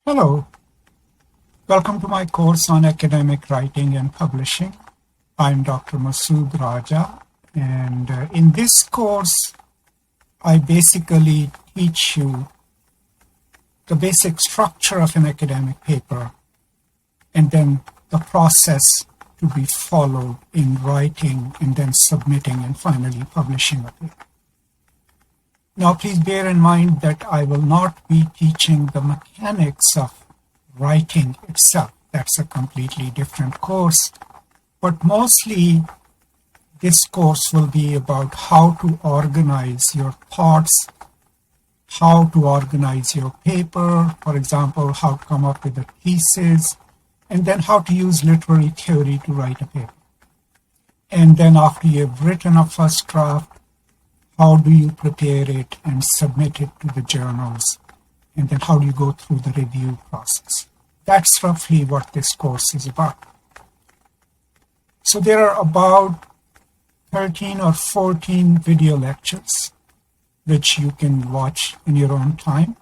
Hello, welcome to my course on academic writing and publishing. I'm Dr. Masood Raja, and in this course, I basically teach you the basic structure of an academic paper and then the process to be followed in writing and then submitting and finally publishing a paper. Now, please bear in mind that I will not be teaching the mechanics of writing itself. That's a completely different course. But mostly, this course will be about how to organize your thoughts, how to organize your paper, for example, how to come up with a thesis, and then how to use literary theory to write a paper. And then after you've written a first draft, how do you prepare it and submit it to the journals? And then how do you go through the review process? That's roughly what this course is about. So there are about 13 or 14 video lectures, which you can watch in your own time.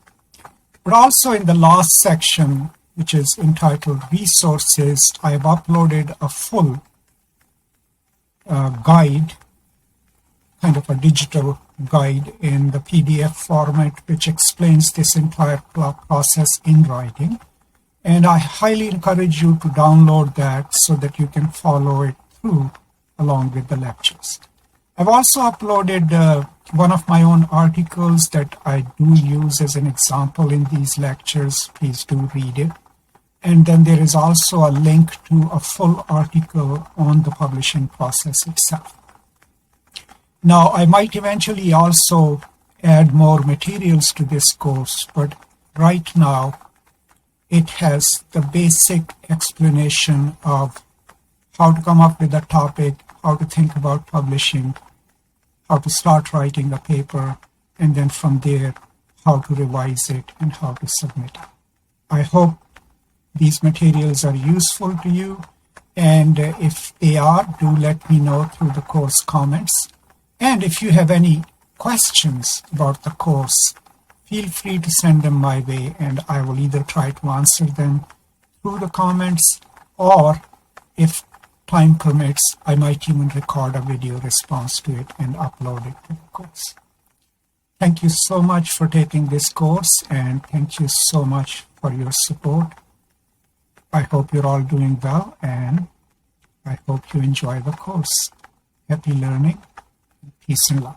But also in the last section, which is entitled Resources, I have uploaded a full guide, kind of a digital guide in the PDF format, which explains this entire process in writing. And I highly encourage you to download that so that you can follow it through along with the lectures. I've also uploaded one of my own articles that I do use as an example in these lectures. Please do read it. And then there is also a link to a full article on the publishing process itself. Now, I might eventually also add more materials to this course, but right now it has the basic explanation of how to come up with a topic, how to think about publishing, how to start writing a paper, and then from there, how to revise it and how to submit it. I hope these materials are useful to you, and if they are, do let me know through the course comments. And if you have any questions about the course, feel free to send them my way, and I will either try to answer them through the comments, or if time permits, I might even record a video response to it and upload it to the course. Thank you so much for taking this course, and thank you so much for your support. I hope you're all doing well, and I hope you enjoy the course. Happy learning. Peace and love.